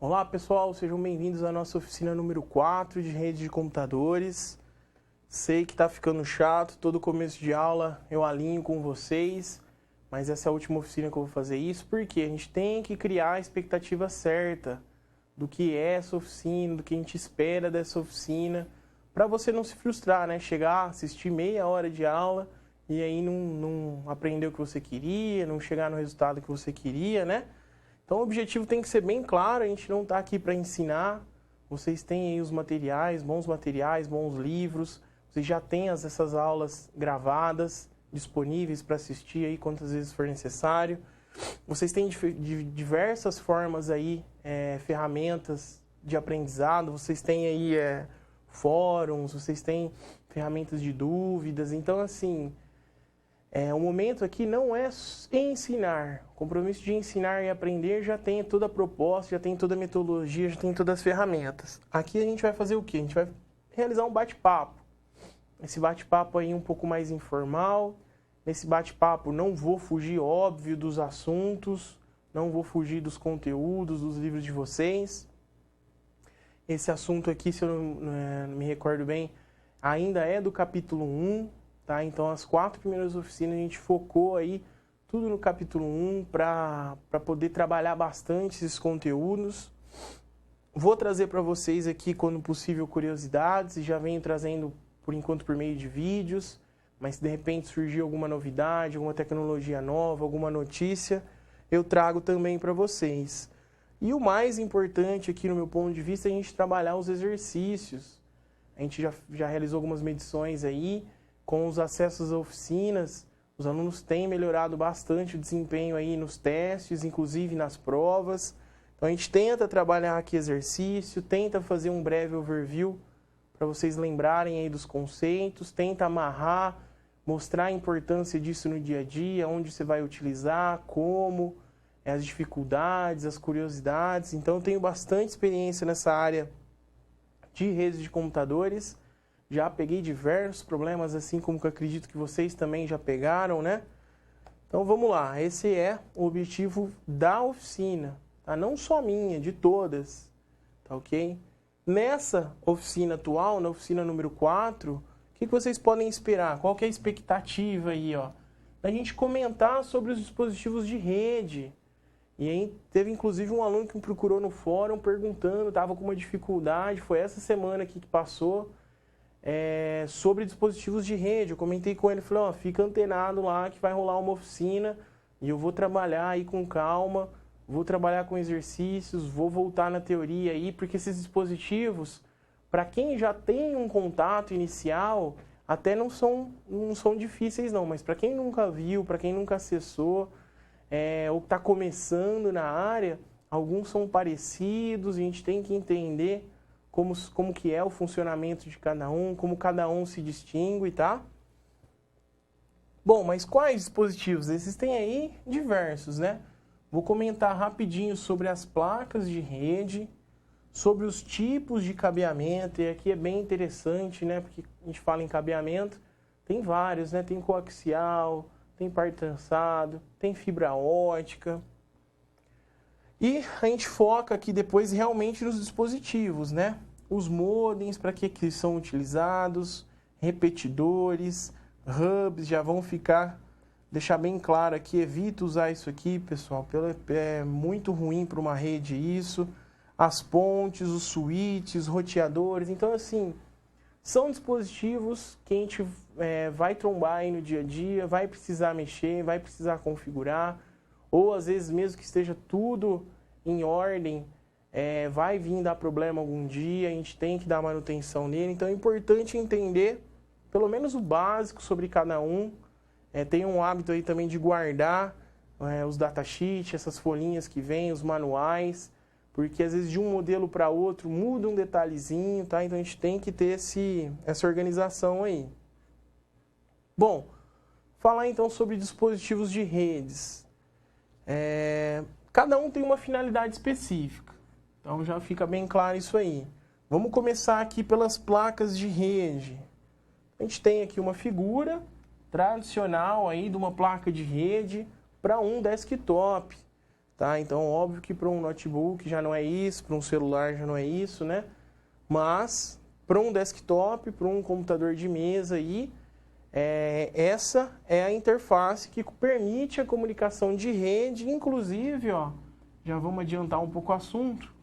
Olá pessoal, sejam bem-vindos à nossa oficina número 4 de rede de computadores. Sei que está ficando chato, todo começo de aula eu alinho com vocês, mas essa é a última oficina que eu vou fazer isso, porque a gente tem que criar a expectativa certa do que é essa oficina, do que a gente espera dessa oficina, para você não se frustrar, né? Chegar, assistir meia hora de aula e aí não aprender o que você queria, não chegar no resultado que você queria, né? Então o objetivo tem que ser bem claro, a gente não está aqui para ensinar, vocês têm aí os materiais, bons livros, vocês já têm essas aulas gravadas, disponíveis para assistir aí quantas vezes for necessário. Vocês têm diversas formas aí, ferramentas de aprendizado, vocês têm aí fóruns, vocês têm ferramentas de dúvidas, então assim... o momento aqui não é ensinar. O compromisso de ensinar e aprender já tem toda a proposta, já tem toda a metodologia, já tem todas as ferramentas. Aqui a gente vai fazer o quê? A gente vai realizar um bate-papo. Esse bate-papo aí um pouco mais informal. Nesse bate-papo não vou fugir, óbvio, dos assuntos, não vou fugir dos conteúdos, dos livros de vocês. Esse assunto aqui, se eu não me recordo bem, ainda é do capítulo 1. Tá? Então, as 4 primeiras oficinas a gente focou aí tudo no capítulo 1 para poder trabalhar bastante esses conteúdos. Vou trazer para vocês aqui, quando possível, curiosidades, e já venho trazendo, por enquanto, por meio de vídeos, mas se de repente surgir alguma novidade, alguma tecnologia nova, alguma notícia, eu trago também para vocês. E o mais importante aqui, no meu ponto de vista, é a gente trabalhar os exercícios. A gente já realizou algumas medições aí. Com os acessos a oficinas, os alunos têm melhorado bastante o desempenho aí nos testes, inclusive nas provas. Então a gente tenta trabalhar aqui exercício, tenta fazer um breve overview para vocês lembrarem aí dos conceitos, tenta amarrar, mostrar a importância disso no dia a dia, onde você vai utilizar, como, as dificuldades, as curiosidades. Então eu tenho bastante experiência nessa área de redes de computadores. Já peguei diversos problemas, assim como que eu acredito que vocês também já pegaram, né? Então vamos lá, esse é o objetivo da oficina, tá? Não só minha, de todas, tá ok? Nessa oficina atual, na oficina número 4, o que vocês podem esperar? Qual que é a expectativa aí, ó? Da gente comentar sobre os dispositivos de rede. E aí teve inclusive um aluno que me procurou no fórum perguntando, estava com uma dificuldade, foi essa semana aqui que passou, sobre dispositivos de rede. Eu comentei com ele, falei, fica antenado lá que vai rolar uma oficina e eu vou trabalhar aí com calma, vou trabalhar com exercícios, vou voltar na teoria aí, porque esses dispositivos, para quem já tem um contato inicial, até não são difíceis não, mas para quem nunca viu, para quem nunca acessou, ou está começando na área, alguns são parecidos, a gente tem que entender como que é o funcionamento de cada um, como cada um se distingue, tá? Bom, mas quais dispositivos? Existem aí diversos, né? Vou comentar rapidinho sobre as placas de rede, sobre os tipos de cabeamento, e aqui é bem interessante, né? Porque a gente fala em cabeamento, tem vários, né? Tem coaxial, tem par trançado, tem fibra ótica. E a gente foca aqui depois realmente nos dispositivos, né? Os modems, para que são utilizados, repetidores, hubs, já vão deixar bem claro aqui, evita usar isso aqui, pessoal, é muito ruim para uma rede isso. As pontes, os switches, roteadores, então assim, são dispositivos que a gente vai trombar aí no dia a dia, vai precisar mexer, vai precisar configurar, ou às vezes mesmo que esteja tudo em ordem, vai vir dar problema algum dia, a gente tem que dar manutenção nele, então é importante entender pelo menos o básico sobre cada um. Tem um hábito aí também de guardar os datasheets, essas folhinhas que vêm, os manuais, porque às vezes de um modelo para outro muda um detalhezinho, tá? Então a gente tem que ter essa organização aí. Bom, falar então sobre dispositivos de redes. Cada um tem uma finalidade específica, então já fica bem claro isso aí. Vamos começar aqui pelas placas de rede. A gente tem aqui uma figura tradicional aí de uma placa de rede para um desktop. tá? Então, óbvio que para um notebook já não é isso, para um celular já não é isso, né? Mas para um desktop, para um computador de mesa aí, essa é a interface que permite a comunicação de rede, inclusive, ó, já vamos adiantar um pouco o assunto,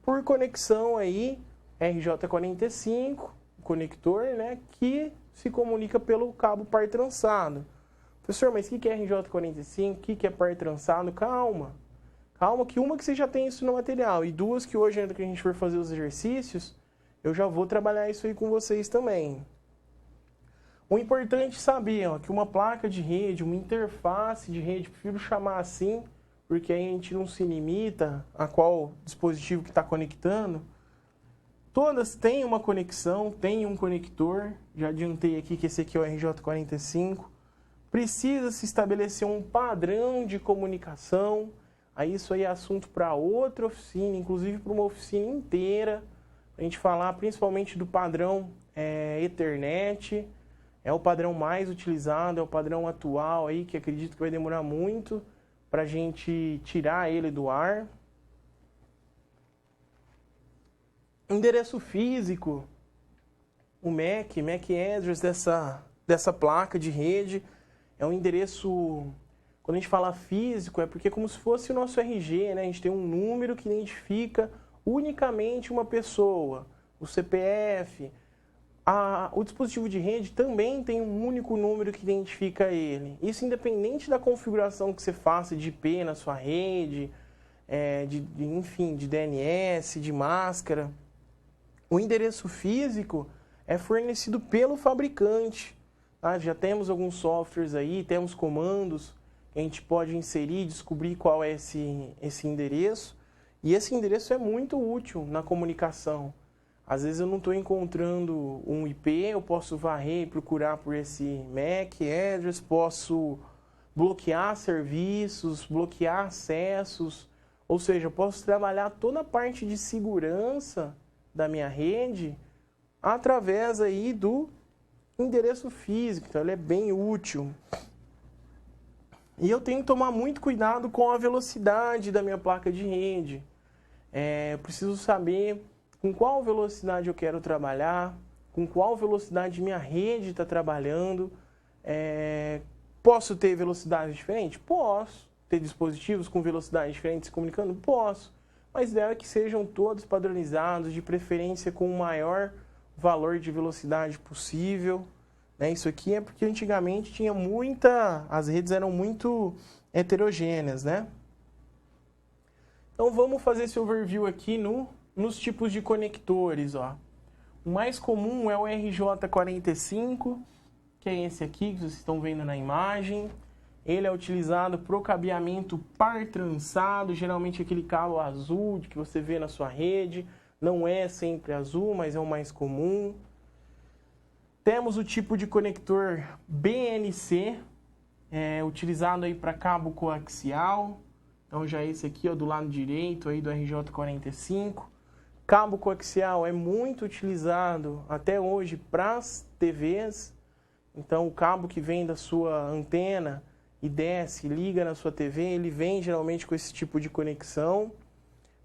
por conexão aí RJ45, conector, né, que se comunica pelo cabo par trançado. Professor, mas o que é RJ45? O que é par trançado? Calma. Calma que uma que você já tem isso no material e duas que hoje, ainda que a gente for fazer os exercícios, eu já vou trabalhar isso aí com vocês também. O importante é saber, ó, que uma placa de rede, uma interface de rede, prefiro chamar assim, porque aí a gente não se limita a qual dispositivo que está conectando. Todas têm uma conexão, têm um conector. Já adiantei aqui que esse aqui é o RJ45. Precisa se estabelecer um padrão de comunicação. Aí isso aí é assunto para outra oficina, inclusive para uma oficina inteira. A gente falar principalmente do padrão Ethernet. É o padrão mais utilizado, é o padrão atual aí, que acredito que vai demorar muito para a gente tirar ele do ar. Endereço físico, o MAC address dessa placa de rede, é um endereço, quando a gente fala físico, é porque é como se fosse o nosso RG, né? A gente tem um número que identifica unicamente uma pessoa, o CPF. O dispositivo de rede também tem um único número que identifica ele. Isso independente da configuração que você faça de IP na sua rede, enfim, de DNS, de máscara. O endereço físico é fornecido pelo fabricante. Tá? Já temos alguns softwares aí, temos comandos que a gente pode inserir, descobrir qual é esse endereço. E esse endereço é muito útil na comunicação. Às vezes eu não estou encontrando um IP, eu posso varrer e procurar por esse MAC address, posso bloquear serviços, bloquear acessos, ou seja, eu posso trabalhar toda a parte de segurança da minha rede através aí do endereço físico, então ele é bem útil. E eu tenho que tomar muito cuidado com a velocidade da minha placa de rede. Eu preciso saber com qual velocidade eu quero trabalhar, com qual velocidade minha rede está trabalhando. Posso ter velocidades diferentes? Posso. Ter dispositivos com velocidades diferentes se comunicando? Posso. Mas deve que sejam todos padronizados, de preferência com o maior valor de velocidade possível. Isso aqui é porque antigamente tinha as redes eram muito heterogêneas, né? Então vamos fazer esse overview aqui nos tipos de conectores, ó. O mais comum é o RJ45, que é esse aqui que vocês estão vendo na imagem. Ele é utilizado para o cabeamento par trançado, geralmente aquele cabo azul que você vê na sua rede. Não é sempre azul, mas é o mais comum. Temos o tipo de conector BNC, utilizado aí para cabo coaxial. Então já esse aqui, ó, do lado direito aí do RJ45. Cabo coaxial é muito utilizado até hoje para as TVs. Então o cabo que vem da sua antena e desce, liga na sua TV, ele vem geralmente com esse tipo de conexão.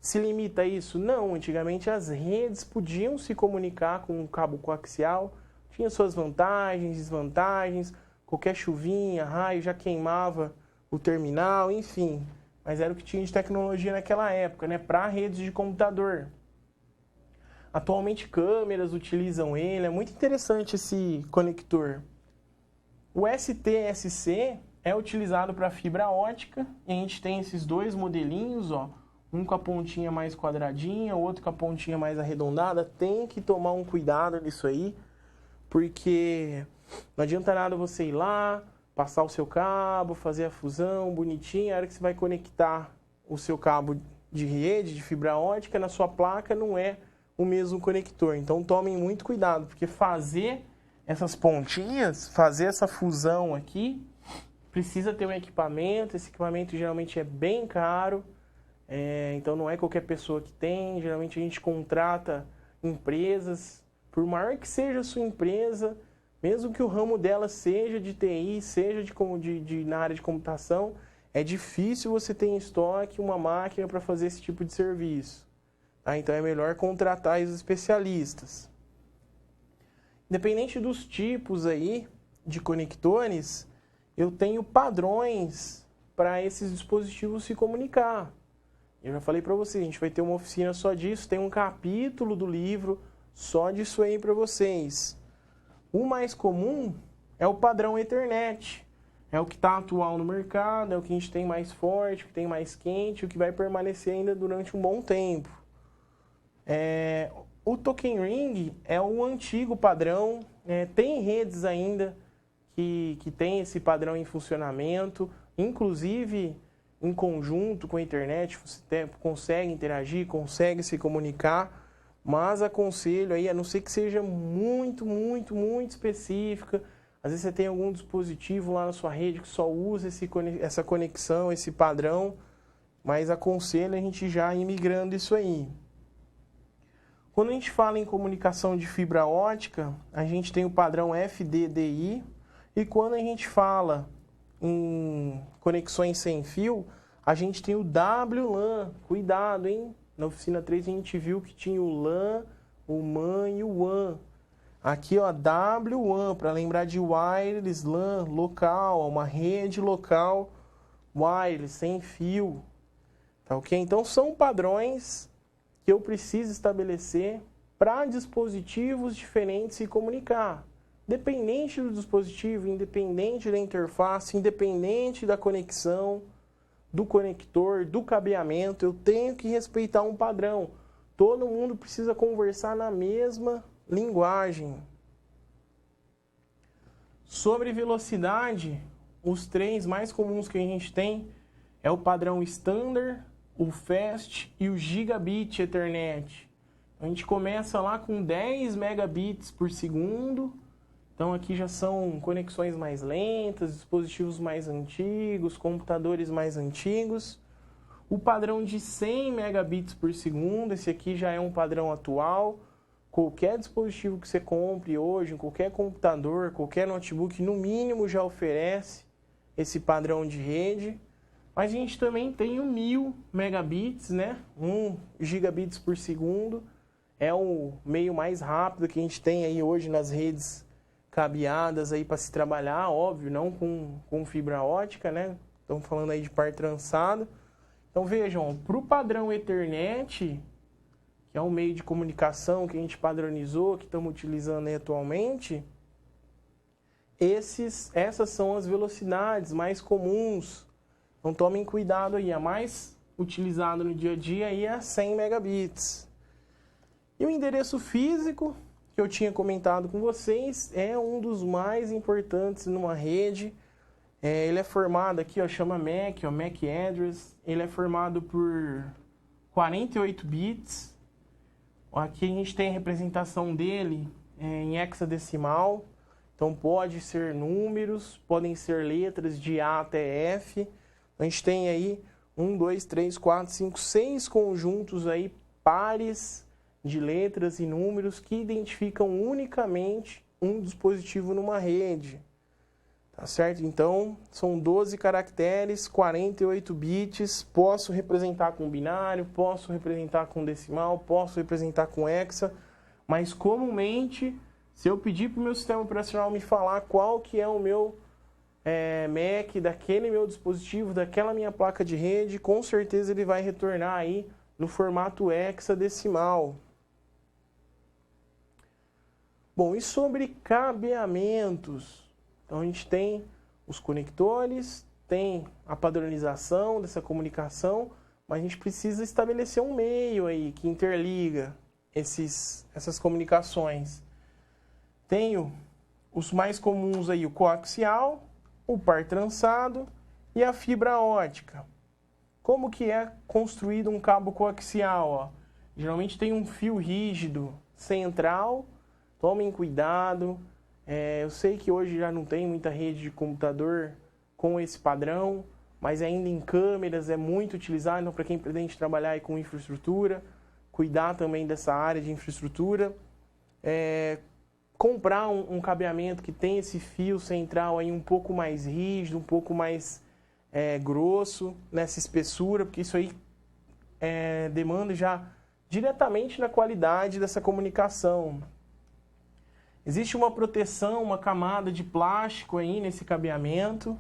Se limita a isso? Não, antigamente as redes podiam se comunicar com o cabo coaxial, tinha suas vantagens, desvantagens, qualquer chuvinha, raio já queimava o terminal, enfim. Mas era o que tinha de tecnologia naquela época, né, para redes de computador. Atualmente câmeras utilizam ele, é muito interessante esse conector. O STSC é utilizado para fibra ótica, e a gente tem esses dois modelinhos, ó, um com a pontinha mais quadradinha, o outro com a pontinha mais arredondada. Tem que tomar um cuidado nisso aí, porque não adianta nada você ir lá, passar o seu cabo, fazer a fusão bonitinha, a hora que você vai conectar o seu cabo de rede, de fibra ótica, na sua placa não é o mesmo conector. Então tomem muito cuidado, porque fazer essas pontinhas, fazer essa fusão aqui, precisa ter um equipamento. Esse equipamento geralmente é bem caro, então não é qualquer pessoa que tem. Geralmente a gente contrata empresas, por maior que seja a sua empresa, mesmo que o ramo dela seja de TI, seja na área de computação, é difícil você ter em estoque uma máquina para fazer esse tipo de serviço. Tá? Então é melhor contratar os especialistas. Independente dos tipos aí de conectores, eu tenho padrões para esses dispositivos se comunicar. Eu já falei para vocês, a gente vai ter uma oficina só disso, tem um capítulo do livro só disso aí para vocês. O mais comum é o padrão Ethernet. É o que está atual no mercado, é o que a gente tem mais forte, o que tem mais quente, o que vai permanecer ainda durante um bom tempo. O Token Ring é o antigo padrão, tem redes ainda que tem esse padrão em funcionamento, inclusive em conjunto com a internet, você consegue interagir, consegue se comunicar, mas aconselho aí, a não ser que seja muito específica. Às vezes você tem algum dispositivo lá na sua rede que só usa essa conexão, esse padrão, mas aconselho a gente já ir migrando isso aí. Quando a gente fala em comunicação de fibra ótica, a gente tem o padrão FDDI, e quando a gente fala em conexões sem fio, a gente tem o WLAN. Cuidado, hein? Na oficina 3 a gente viu que tinha o LAN, o MAN e o WAN. Aqui, ó, WLAN, para lembrar de wireless LAN, local, uma rede local wireless, sem fio. Tá ok? Então, são padrões que eu preciso estabelecer para dispositivos diferentes se comunicar. Independente do dispositivo, independente da interface, independente da conexão, do conector, do cabeamento, eu tenho que respeitar um padrão. Todo mundo precisa conversar na mesma linguagem. Sobre velocidade, os três mais comuns que a gente tem é o padrão Standard, o Fast e o Gigabit Ethernet. A gente começa lá com 10 megabits por segundo. Então aqui já são conexões mais lentas, dispositivos mais antigos, computadores mais antigos. O padrão de 100 megabits por segundo, esse aqui já é um padrão atual. Qualquer dispositivo que você compre hoje, qualquer computador, qualquer notebook, no mínimo já oferece esse padrão de rede. Mas a gente também tem o 1000 megabits, né? 1 gigabits por segundo. É o meio mais rápido que a gente tem aí hoje nas redes cabeadas aí para se trabalhar, óbvio, não com fibra ótica, né? Estamos falando aí de par trançado. Então vejam, para o padrão Ethernet, que é um meio de comunicação que a gente padronizou, que estamos utilizando aí atualmente, essas são as velocidades mais comuns. Então tomem cuidado aí, a mais utilizada no dia a dia aí é a 100 megabits. E o endereço físico, que eu tinha comentado com vocês, é um dos mais importantes numa rede. Ele é formado aqui, ó, chama MAC, ó, MAC Address. Ele é formado por 48 bits. Aqui a gente tem a representação dele em hexadecimal. Então pode ser números, podem ser letras de A até F. A gente tem aí 1, 2, 3, 4, 5, 6 conjuntos aí, pares de letras e números que identificam unicamente um dispositivo numa rede. Tá certo? Então, são 12 caracteres, 48 bits, posso representar com binário, posso representar com decimal, posso representar com hexa, mas comumente, se eu pedir para o meu sistema operacional me falar qual que é o meu MAC daquele meu dispositivo, daquela minha placa de rede, com certeza ele vai retornar aí no formato hexadecimal. Bom, e sobre cabeamentos? Então a gente tem os conectores, tem a padronização dessa comunicação, mas a gente precisa estabelecer um meio aí que interliga essas comunicações. Tenho os mais comuns aí, o coaxial, o par trançado e a fibra ótica. Como que é construído um cabo coaxial? Ó? Geralmente tem um fio rígido central, tomem cuidado. Eu sei que hoje já não tem muita rede de computador com esse padrão, mas ainda em câmeras é muito utilizado, então para quem pretende trabalhar aí com infraestrutura, cuidar também dessa área de infraestrutura. Comprar um cabeamento que tem esse fio central aí um pouco mais rígido, um pouco mais grosso, nessa espessura, porque isso aí demanda já diretamente na qualidade dessa comunicação. Existe uma proteção, uma camada de plástico aí nesse cabeamento.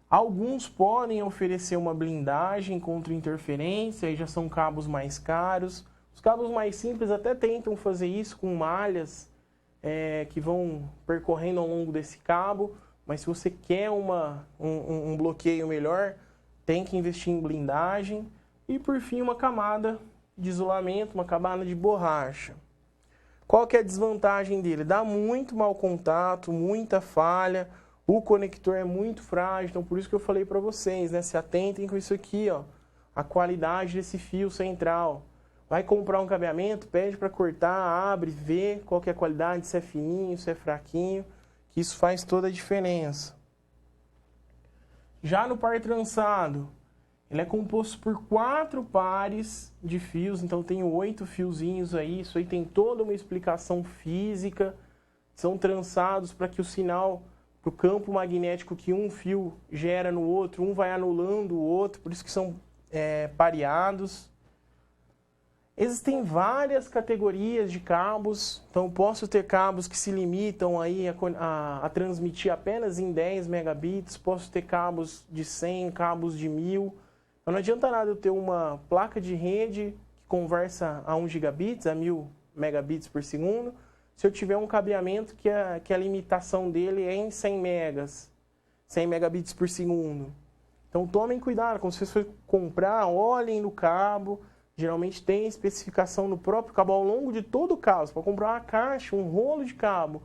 Alguns podem oferecer uma blindagem contra interferência, aí já são cabos mais caros. Os cabos mais simples até tentam fazer isso com malhas que vão percorrendo ao longo desse cabo, mas se você quer um bloqueio melhor, tem que investir em blindagem. E por fim, uma camada de isolamento, uma camada de borracha. Qual que é a desvantagem dele? Dá muito mau contato, muita falha, o conector é muito frágil, então por isso que eu falei para vocês, né? Se atentem com isso aqui, ó, a qualidade desse fio central. Vai comprar um cabeamento, pede para cortar, abre, vê qual que é a qualidade, se é fininho, se é fraquinho, que isso faz toda a diferença. Já no par trançado, ele é composto por 4 pares de fios, então tem 8 fiozinhos aí, isso aí tem toda uma explicação física, são trançados para que o sinal, para o campo magnético que um fio gera no outro, um vai anulando o outro, por isso que são pareados. Existem várias categorias de cabos, então posso ter cabos que se limitam aí a transmitir apenas em 10 megabits, posso ter cabos de 100, cabos de 1000. Então não adianta nada eu ter uma placa de rede que conversa a 1 gigabits, a 1000 megabits por segundo, se eu tiver um cabeamento que a limitação dele é em 100 megas, 100 megabits por segundo. Então tomem cuidado, quando vocês forem comprar, olhem no cabo. Geralmente tem especificação no próprio cabo ao longo de todo o cabo. Para comprar uma caixa, um rolo de cabo,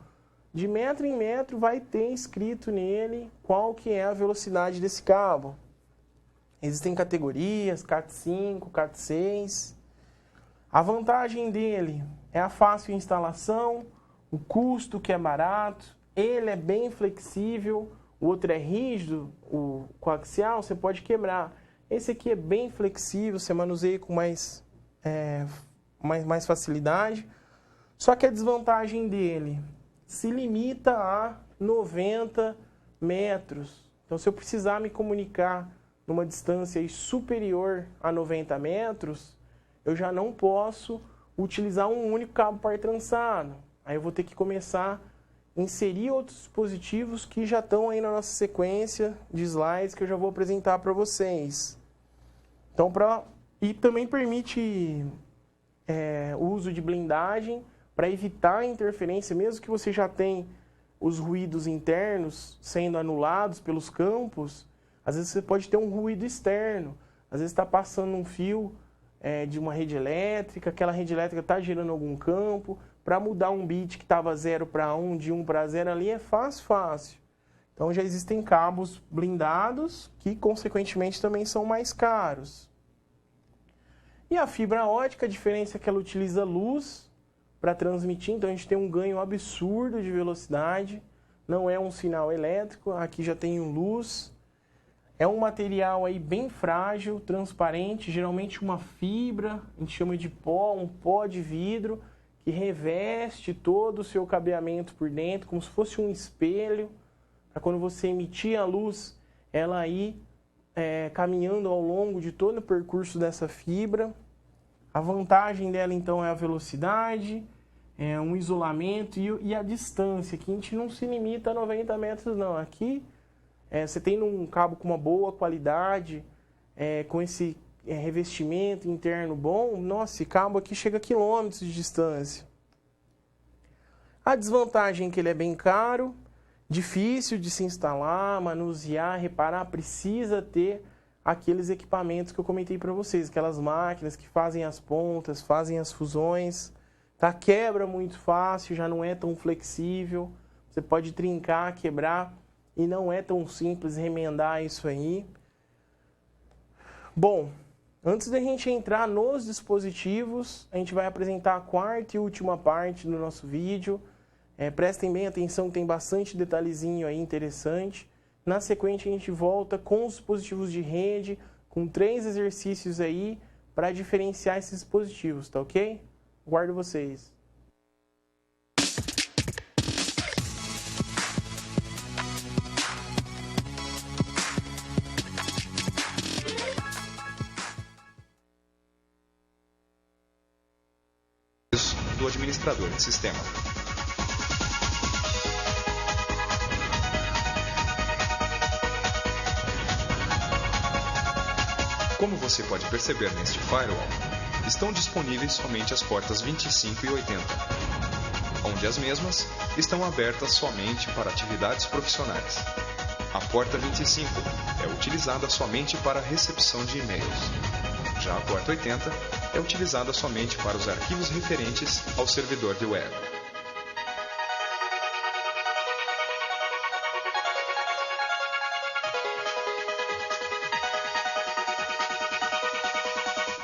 de metro em metro vai ter escrito nele qual que é a velocidade desse cabo. Existem categorias, Cat5, Cat6. A vantagem dele é a fácil instalação, o custo que é barato, ele é bem flexível, o outro é rígido, o coaxial, você pode quebrar. Esse aqui é bem flexível, você manuseia com mais facilidade. Só que a desvantagem dele se limita a 90 metros. Então, se eu precisar me comunicar numa distância aí superior a 90 metros, eu já não posso utilizar um único cabo par trançado. Aí eu vou ter que começar a inserir outros dispositivos que já estão aí na nossa sequência de slides que eu já vou apresentar para vocês. Então, e também permite o uso de blindagem para evitar a interferência, mesmo que você já tenha os ruídos internos sendo anulados pelos campos, às vezes você pode ter um ruído externo, às vezes está passando um fio de uma rede elétrica, aquela rede elétrica está gerando algum campo, para mudar um bit que estava 0 para 1, de 1 para 0 ali é fácil. Então já existem cabos blindados que, consequentemente, também são mais caros. E a fibra ótica, a diferença é que ela utiliza luz para transmitir, então a gente tem um ganho absurdo de velocidade. Não é um sinal elétrico, aqui já tem luz. É um material aí bem frágil, transparente, geralmente uma fibra, a gente chama de pó, um pó de vidro, que reveste todo o seu cabeamento por dentro, como se fosse um espelho, para quando você emitir a luz, ela ir caminhando ao longo de todo o percurso dessa fibra. A vantagem dela, então, é a velocidade, um isolamento e a distância, que a gente não se limita a 90 metros, não. Aqui, você tem um cabo com uma boa qualidade, com esse revestimento interno bom, nossa, esse cabo aqui chega a quilômetros de distância. A desvantagem é que ele é bem caro, difícil de se instalar, manusear, reparar, precisa ter aqueles equipamentos que eu comentei para vocês, aquelas máquinas que fazem as pontas, fazem as fusões, tá? Quebra muito fácil, já não é tão flexível, você pode trincar, quebrar, e não é tão simples remendar isso aí. Bom, antes da gente entrar nos dispositivos, a gente vai apresentar a quarta e última parte do nosso vídeo. Prestem bem atenção, tem bastante detalhezinho aí interessante. Na sequência, a gente volta com os dispositivos de rede, com 3 exercícios aí para diferenciar esses dispositivos, tá ok? Guardo vocês. administrador de sistema. Como você pode perceber neste firewall, estão disponíveis somente as portas 25 e 80, onde as mesmas estão abertas somente para atividades profissionais. A porta 25 é utilizada somente para a recepção de e-mails. Já a porta 80 é utilizada somente para os arquivos referentes ao servidor de web.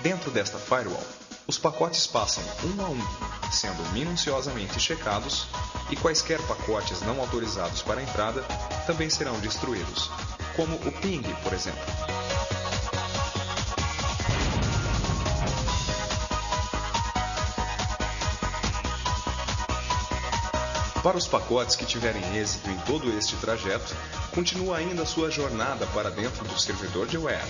Dentro desta firewall, os pacotes passam um a um, sendo minuciosamente checados, e quaisquer pacotes não autorizados para a entrada também serão destruídos, como o ping, por exemplo. Para os pacotes que tiverem êxito em todo este trajeto, continua ainda a sua jornada para dentro do servidor de web.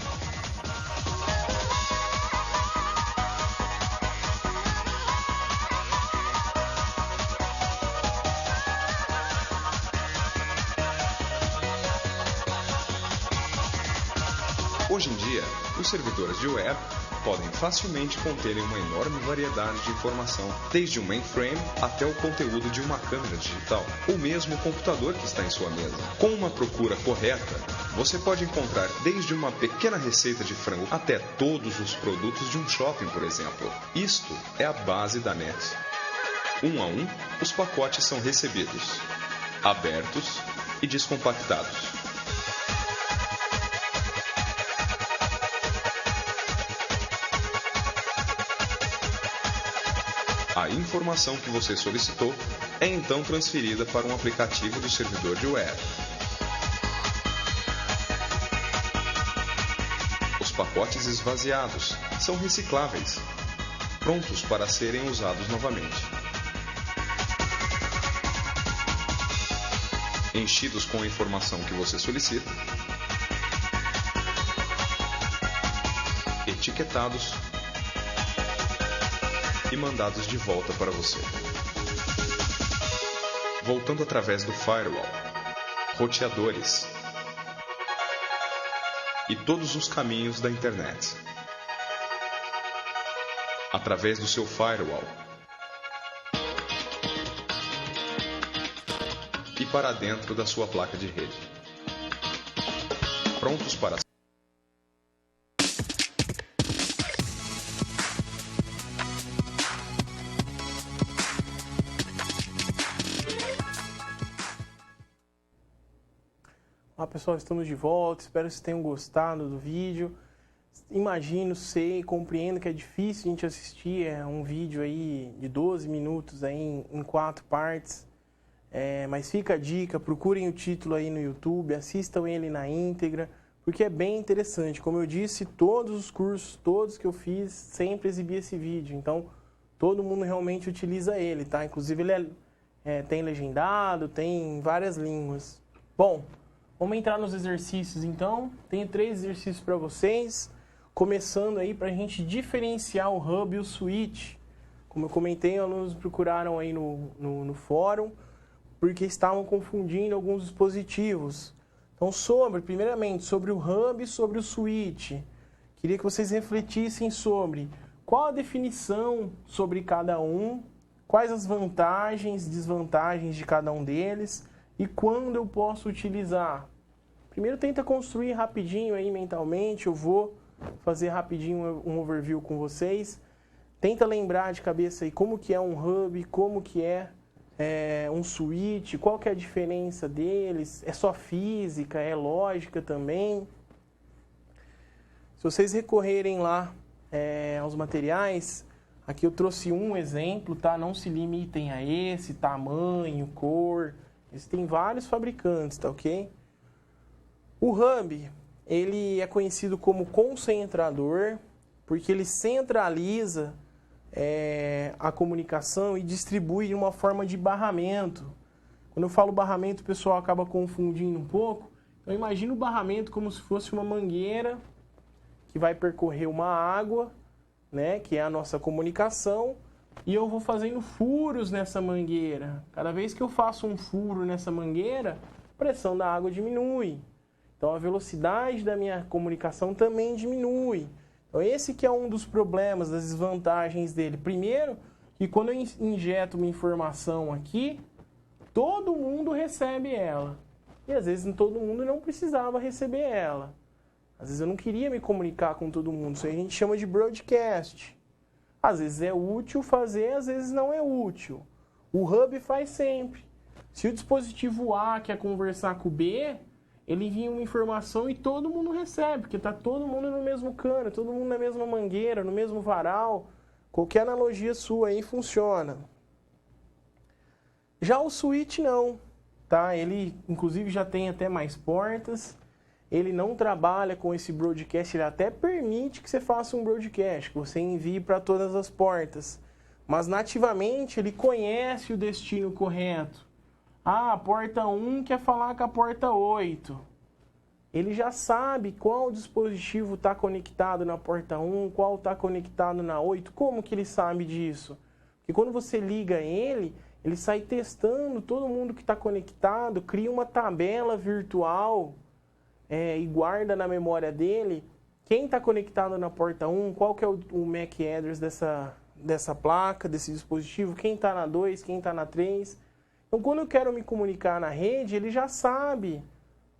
Hoje em dia, os servidores de web podem facilmente conter uma enorme variedade de informação, desde um mainframe até o conteúdo de uma câmera digital, ou mesmo o computador que está em sua mesa. Com uma procura correta, você pode encontrar desde uma pequena receita de frango até todos os produtos de um shopping, por exemplo. Isto é a base da net. Um a um, os pacotes são recebidos, abertos e descompactados. A informação que você solicitou é então transferida para um aplicativo do servidor de web. Os pacotes esvaziados são recicláveis, prontos para serem usados novamente. Enchidos com a informação que você solicita, etiquetados e mandados de volta para você. Voltando através do firewall, roteadores e todos os caminhos da internet. Através do seu firewall e para dentro da sua placa de rede. Prontos para Olá pessoal, estamos de volta, espero que vocês tenham gostado do vídeo. Imagino, sei, compreendo que é difícil a gente assistir um vídeo aí de 12 minutos aí em 4 partes. Mas fica a dica, procurem o título aí no YouTube, assistam ele na íntegra, porque é bem interessante. Como eu disse, todos os cursos, todos que eu fiz, sempre exibi esse vídeo. Então, todo mundo realmente utiliza ele, tá? Inclusive ele tem legendado, tem várias línguas. Bom, vamos entrar nos exercícios então. Tenho 3 exercícios para vocês. Começando aí para a gente diferenciar o hub e o switch. Como eu comentei, alunos procuraram aí no fórum, porque estavam confundindo alguns dispositivos. Então, primeiramente, sobre o hub e sobre o switch. Queria que vocês refletissem sobre qual a definição sobre cada um, quais as vantagens e desvantagens de cada um deles, e quando eu posso utilizar. Primeiro tenta construir rapidinho aí mentalmente, eu vou fazer rapidinho um overview com vocês. Tenta lembrar de cabeça aí como que é um hub, como que é um switch, qual que é a diferença deles, é só física, é lógica também. Se vocês recorrerem lá aos materiais, aqui eu trouxe um exemplo, tá? Não se limitem a esse, tamanho, cor. Existem vários fabricantes, tá ok? O hub, ele é conhecido como concentrador, porque ele centraliza a comunicação e distribui de uma forma de barramento. Quando eu falo barramento, o pessoal acaba confundindo um pouco. Então, imagina o barramento como se fosse uma mangueira que vai percorrer uma água, né, que é a nossa comunicação, e eu vou fazendo furos nessa mangueira. Cada vez que eu faço um furo nessa mangueira, a pressão da água diminui. Então a velocidade da minha comunicação também diminui. Então esse que é um dos problemas, das desvantagens dele. Primeiro, que quando eu injeto uma informação aqui, todo mundo recebe ela. E às vezes todo mundo não precisava receber ela. Às vezes eu não queria me comunicar com todo mundo. Isso aí a gente chama de broadcast. Às vezes é útil fazer, às vezes não é útil. O hub faz sempre. Se o dispositivo A quer conversar com o B, ele envia uma informação e todo mundo recebe, porque está todo mundo no mesmo cano, todo mundo na mesma mangueira, no mesmo varal. Qualquer analogia sua aí funciona. Já o switch não, tá? Ele inclusive já tem até mais portas. Ele não trabalha com esse broadcast, ele até permite que você faça um broadcast, que você envie para todas as portas. Mas nativamente ele conhece o destino correto. Ah, a porta 1 quer falar com a porta 8. Ele já sabe qual dispositivo está conectado na porta 1, qual está conectado na 8. Como que ele sabe disso? Porque quando você liga ele sai testando todo mundo que está conectado, cria uma tabela virtual e guarda na memória dele quem está conectado na porta 1, qual que é o MAC address dessa placa, desse dispositivo, quem está na 2, quem está na 3. Então, quando eu quero me comunicar na rede, ele já sabe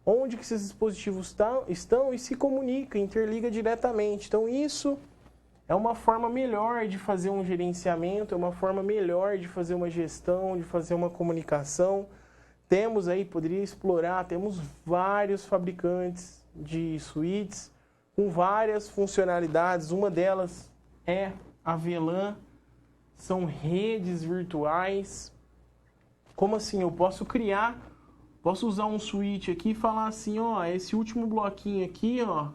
onde que esses dispositivos estão e se comunica, interliga diretamente. Então, isso é uma forma melhor de fazer um gerenciamento, é uma forma melhor de fazer uma gestão, de fazer uma comunicação. Temos aí, poderia explorar, temos vários fabricantes de switches com várias funcionalidades. Uma delas é a VLAN, são redes virtuais. Como assim? Eu posso usar um switch aqui e falar assim, ó, esse último bloquinho aqui, ó,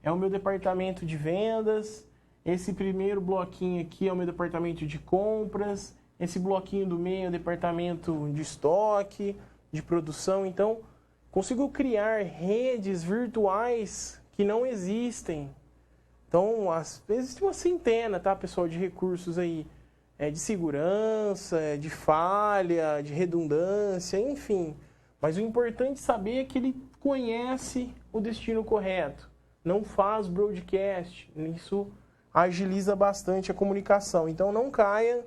é o meu departamento de vendas, esse primeiro bloquinho aqui é o meu departamento de compras, esse bloquinho do meio é o departamento de estoque, de produção. Então, consigo criar redes virtuais que não existem. Então, existe uma centena, tá, pessoal, de recursos aí. De segurança, de falha, de redundância, enfim. Mas o importante saber é que ele conhece o destino correto, não faz broadcast. Isso agiliza bastante a comunicação. Então não caia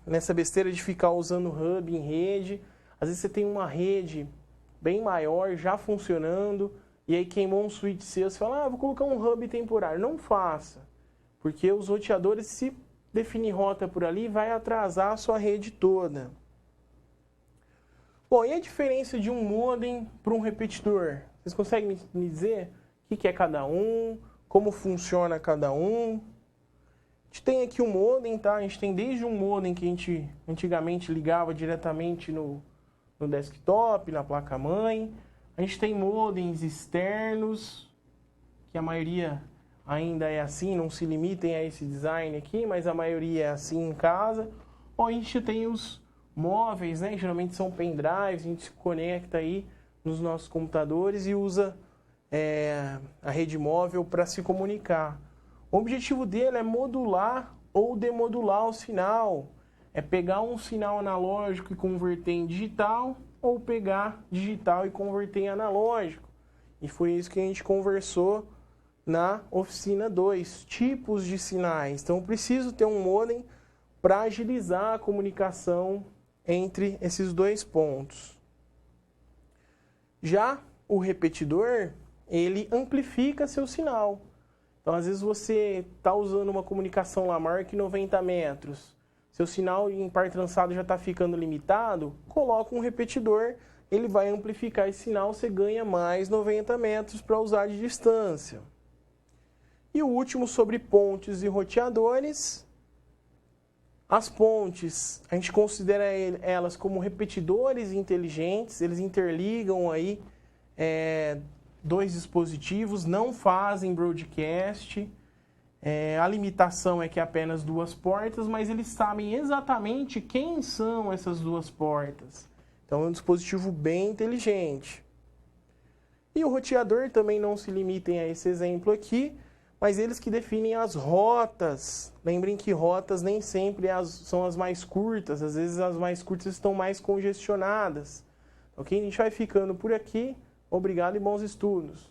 nessa besteira de ficar usando hub em rede. Às vezes você tem uma rede bem maior já funcionando e aí queimou um switch seu, você fala, vou colocar um hub temporário. Não faça, porque os roteadores, se definir rota por ali, vai atrasar a sua rede toda. Bom, e a diferença de um modem para um repetidor? Vocês conseguem me dizer o que é cada um? Como funciona cada um? A gente tem aqui o modem, tá? A gente tem desde um modem que a gente antigamente ligava diretamente no desktop, na placa-mãe. A gente tem modems externos, que a maioria ainda é assim, não se limitem a esse design aqui, mas a maioria é assim em casa. Ou a gente tem os móveis, né? Geralmente são pendrives, a gente se conecta aí nos nossos computadores e usa a rede móvel para se comunicar. O objetivo dele é modular ou demodular o sinal. É pegar um sinal analógico e converter em digital, ou pegar digital e converter em analógico. E foi isso que a gente conversou na oficina 2, tipos de sinais. Então, eu preciso ter um modem para agilizar a comunicação entre esses dois pontos. Já o repetidor, ele amplifica seu sinal. Então, às vezes você está usando uma comunicação lá maior que 90 metros. Seu sinal em par trançado já está ficando limitado, coloca um repetidor, ele vai amplificar esse sinal, você ganha mais 90 metros para usar de distância. E o último sobre pontes e roteadores. As pontes, a gente considera elas como repetidores inteligentes, eles interligam aí dois dispositivos, não fazem broadcast. A limitação é que é apenas 2 portas, mas eles sabem exatamente quem são essas 2 portas. Então é um dispositivo bem inteligente. E o roteador também não se limitem a esse exemplo aqui, mas eles que definem as rotas. Lembrem que rotas nem sempre são as mais curtas, às vezes as mais curtas estão mais congestionadas. Ok? A gente vai ficando por aqui. Obrigado e bons estudos.